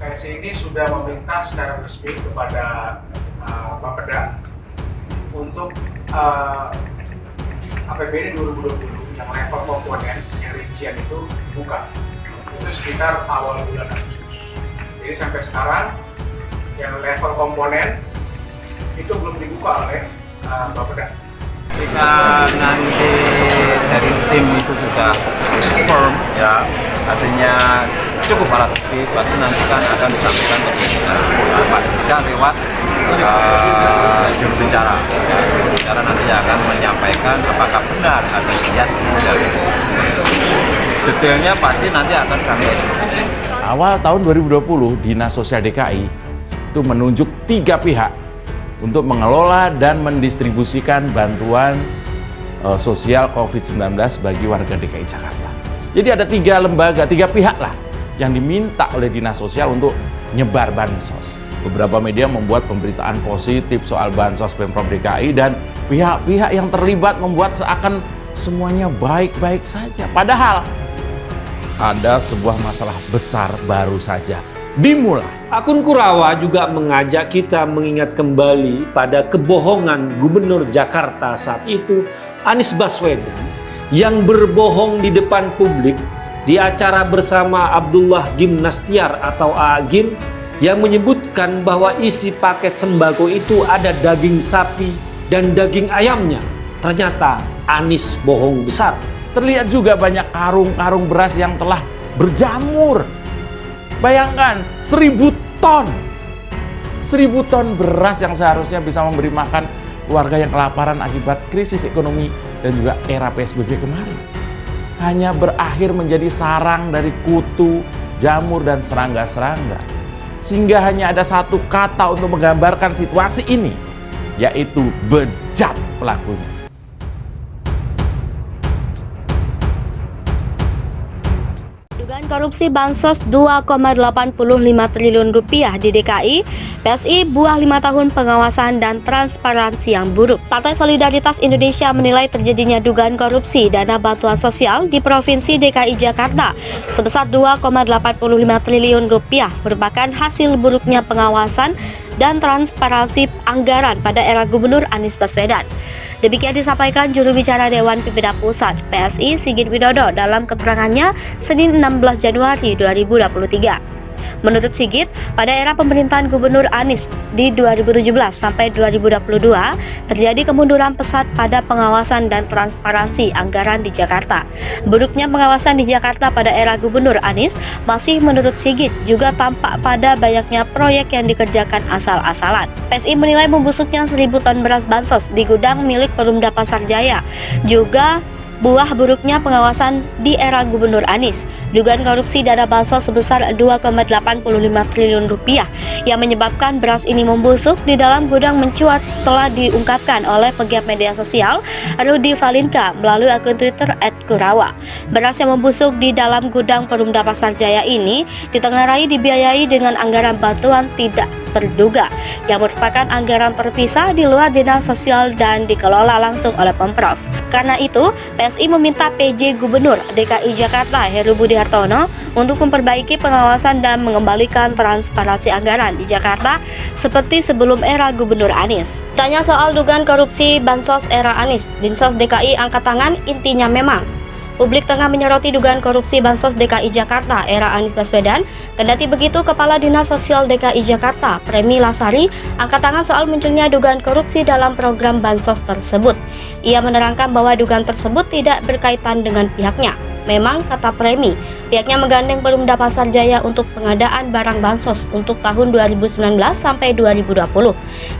PSI ini sudah meminta secara resmi kepada Bapeda untuk APBD 2020 yang level komponen yang rincian itu dibuka. Itu sekitar awal bulan Agustus. Jadi sampai sekarang yang level komponen itu belum dibuka oleh Bapeda. Jika nanti dari tim itu sudah firm, ya artinya cukup alat bukti, pasti nanti kan akan disampaikan ke Pak Jika lewat juru bicara. Juru bicara nanti akan menyampaikan apakah benar ada niat dari detailnya pasti nanti akan kami eksekusi. Awal tahun 2020, Dinas Sosial DKI itu menunjuk 3 pihak untuk mengelola dan mendistribusikan bantuan sosial COVID-19 bagi warga DKI Jakarta. Jadi ada 3 lembaga, 3 pihak lah yang diminta oleh Dinas Sosial untuk nyebar bansos. Beberapa media membuat pemberitaan positif soal bansos Pemprov DKI dan pihak-pihak yang terlibat membuat seakan semuanya baik-baik saja. Padahal ada sebuah masalah besar baru saja dimulai. Akun Kurawa juga mengajak kita mengingat kembali pada kebohongan Gubernur Jakarta saat itu, Anies Baswedan, yang berbohong di depan publik di acara bersama Abdullah Gimnastiar atau Agim yang menyebutkan bahwa isi paket sembako itu ada daging sapi dan daging ayamnya. Ternyata Anies bohong besar. Terlihat juga banyak karung-karung beras yang telah berjamur. Bayangkan 1000 ton. 1000 ton beras yang seharusnya bisa memberi makan warga yang kelaparan akibat krisis ekonomi dan juga era PSBB kemarin. Hanya berakhir menjadi sarang dari kutu, jamur, dan serangga-serangga. Sehingga hanya ada satu kata untuk menggambarkan situasi ini, yaitu bejat pelakunya. Dugaan korupsi bansos 2,85 triliun rupiah di DKI, PSI buah 5 tahun pengawasan dan transparansi yang buruk. Partai Solidaritas Indonesia menilai terjadinya dugaan korupsi dana bantuan sosial di Provinsi DKI Jakarta sebesar 2,85 triliun rupiah merupakan hasil buruknya pengawasan dan transparansi anggaran pada era Gubernur Anies Baswedan. Demikian disampaikan juru bicara Dewan Pimpinan Pusat PSI Sigit Widodo dalam keterangannya Senin 16 Januari 2023. Menurut Sigit, pada era pemerintahan Gubernur Anies di 2017 sampai 2022 terjadi kemunduran pesat pada pengawasan dan transparansi anggaran di Jakarta. Buruknya pengawasan di Jakarta pada era Gubernur Anies masih menurut Sigit juga tampak pada banyaknya proyek yang dikerjakan asal-asalan. PSI menilai membusuknya 1000 ton beras bansos di gudang milik Perumda Pasar Jaya juga buah buruknya pengawasan di era Gubernur Anies. Dugaan korupsi dana bansos sebesar 2,85 triliun rupiah yang menyebabkan beras ini membusuk di dalam gudang mencuat setelah diungkapkan oleh pegiat media sosial Rudy Valinka melalui akun Twitter @Kurawa. Beras yang membusuk di dalam gudang Perumda Pasar Jaya ini ditengarai dibiayai dengan anggaran bantuan tidak terduga yang merupakan anggaran terpisah di luar Dinas Sosial dan dikelola langsung oleh Pemprov. Karena itu, PSI meminta PJ Gubernur DKI Jakarta Heru Budi Hartono untuk memperbaiki pengawasan dan mengembalikan transparansi anggaran di Jakarta seperti sebelum era Gubernur Anies. Tanya soal dugaan korupsi bansos era Anies, Dinsos DKI angkat tangan, intinya memang publik tengah menyoroti dugaan korupsi bansos DKI Jakarta era Anies Baswedan. Kendati begitu, Kepala Dinas Sosial DKI Jakarta, Premi Lasari, angkat tangan soal munculnya dugaan korupsi dalam program bansos tersebut. Ia menerangkan bahwa dugaan tersebut tidak berkaitan dengan pihaknya. Memang, kata Premi, pihaknya menggandeng Perumda Pasar Jaya untuk pengadaan barang bansos untuk tahun 2019 sampai 2020.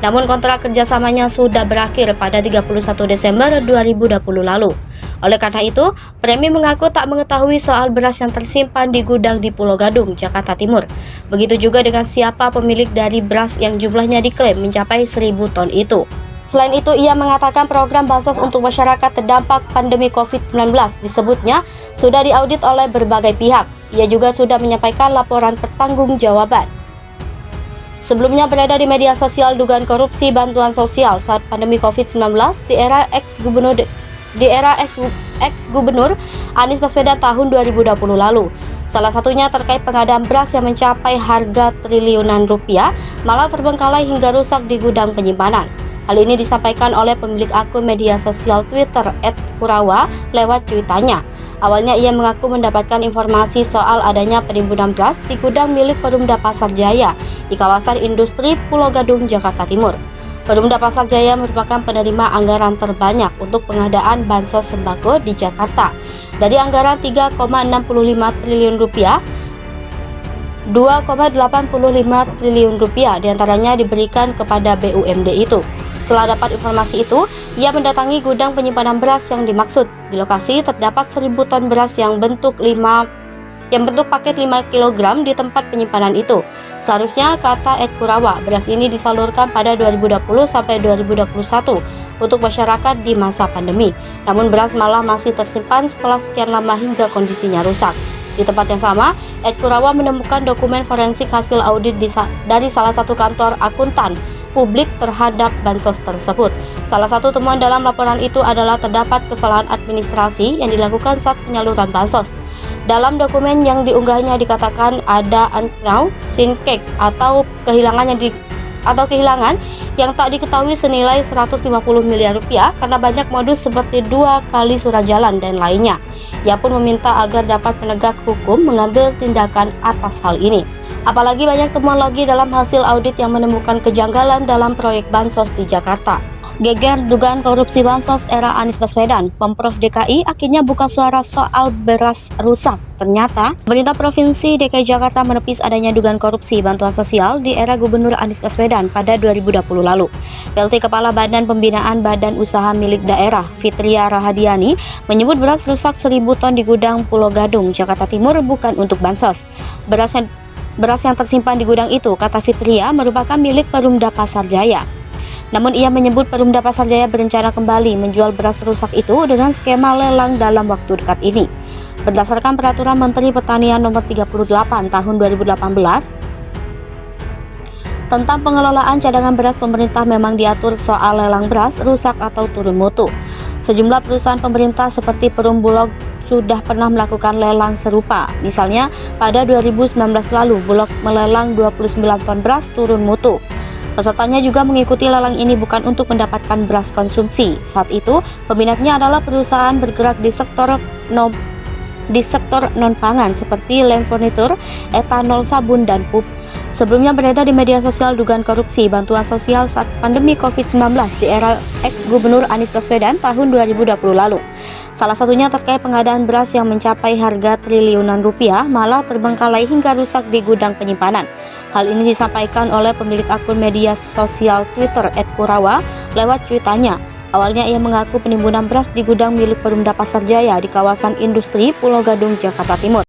Namun kontrak kerjasamanya sudah berakhir pada 31 Desember 2020 lalu. Oleh karena itu, Premi mengaku tak mengetahui soal beras yang tersimpan di gudang di Pulau Gadung, Jakarta Timur. Begitu juga dengan siapa pemilik dari beras yang jumlahnya diklaim mencapai 1000 ton itu. Selain itu, ia mengatakan program bansos untuk masyarakat terdampak pandemi COVID-19 disebutnya sudah diaudit oleh berbagai pihak. Ia juga sudah menyampaikan laporan pertanggungjawaban. Sebelumnya beredar di media sosial dugaan korupsi bantuan sosial saat pandemi COVID-19 di era ex-Gubernur Anies Baswedan tahun 2020 lalu. Salah satunya terkait pengadaan beras yang mencapai harga triliunan rupiah malah terbengkalai hingga rusak di gudang penyimpanan. Hal ini disampaikan oleh pemilik akun media sosial Twitter @kurawa lewat cuitannya. Awalnya ia mengaku mendapatkan informasi soal adanya penimbunan beras di gudang milik Perumda Pasar Jaya di kawasan industri Pulau Gadung, Jakarta Timur. Perumda Pasar Jaya merupakan penerima anggaran terbanyak untuk pengadaan bansos sembako di Jakarta. Dari anggaran 3,65 triliun rupiah, 2,85 triliun rupiah diantaranya diberikan kepada BUMD itu. Setelah dapat informasi itu, ia mendatangi gudang penyimpanan beras yang dimaksud. Di lokasi terdapat 1.000 ton beras yang bentuk paket 5 kg di tempat penyimpanan itu. Seharusnya, kata @kurawa, beras ini disalurkan pada 2020 sampai 2021 untuk masyarakat di masa pandemi. Namun beras malah masih tersimpan setelah sekian lama hingga kondisinya rusak. Di tempat yang sama, @kurawa menemukan dokumen forensik hasil audit dari salah satu kantor akuntan publik terhadap bansos tersebut. Salah satu temuan dalam laporan itu adalah terdapat kesalahan administrasi yang dilakukan saat penyaluran bansos. Dalam dokumen yang diunggahnya dikatakan ada unknown sinkek atau kehilangan yang tak diketahui senilai 150 miliar rupiah karena banyak modus seperti 2 kali surat jalan dan lainnya. Ia pun meminta agar dapat penegak hukum mengambil tindakan atas hal ini. Apalagi banyak temuan lagi dalam hasil audit yang menemukan kejanggalan dalam proyek bansos di Jakarta. Geger dugaan korupsi bansos era Anies Baswedan, Pemprov DKI akhirnya buka suara soal beras rusak. Ternyata, pemerintah Provinsi DKI Jakarta menepis adanya dugaan korupsi bantuan sosial di era Gubernur Anies Baswedan pada 2020 lalu. PLT Kepala Badan Pembinaan Badan Usaha Milik Daerah, Fitria Rahadiani, menyebut beras rusak 1.000 ton di gudang Pulau Gadung, Jakarta Timur bukan untuk bansos. Beras yang tersimpan di gudang itu, kata Fitria, merupakan milik Perumda Pasar Jaya. Namun ia menyebut Perumda Pasar Jaya berencana kembali menjual beras rusak itu dengan skema lelang dalam waktu dekat ini. Berdasarkan Peraturan Menteri Pertanian Nomor 38 Tahun 2018 tentang pengelolaan cadangan beras, pemerintah memang diatur soal lelang beras rusak atau turun mutu. Sejumlah perusahaan pemerintah seperti Perum Bulog sudah pernah melakukan lelang serupa. Misalnya pada 2019 lalu Bulog melelang 29 ton beras turun mutu. Pesertanya juga mengikuti lelang ini bukan untuk mendapatkan beras konsumsi. Saat itu, peminatnya adalah perusahaan bergerak di sektor non-pangan seperti lem furnitur, etanol, sabun, dan pup. Sebelumnya beredar di media sosial dugaan korupsi bantuan sosial saat pandemi COVID-19 di era ex-Gubernur Anies Baswedan tahun 2020 lalu. Salah satunya terkait pengadaan beras yang mencapai harga triliunan rupiah malah terbengkalai hingga rusak di gudang penyimpanan. Hal ini disampaikan oleh pemilik akun media sosial Twitter @kurawa lewat cuitannya. Awalnya ia mengaku penimbunan beras di gudang milik Perumda Pasar Jaya di kawasan industri Pulau Gadung, Jakarta Timur.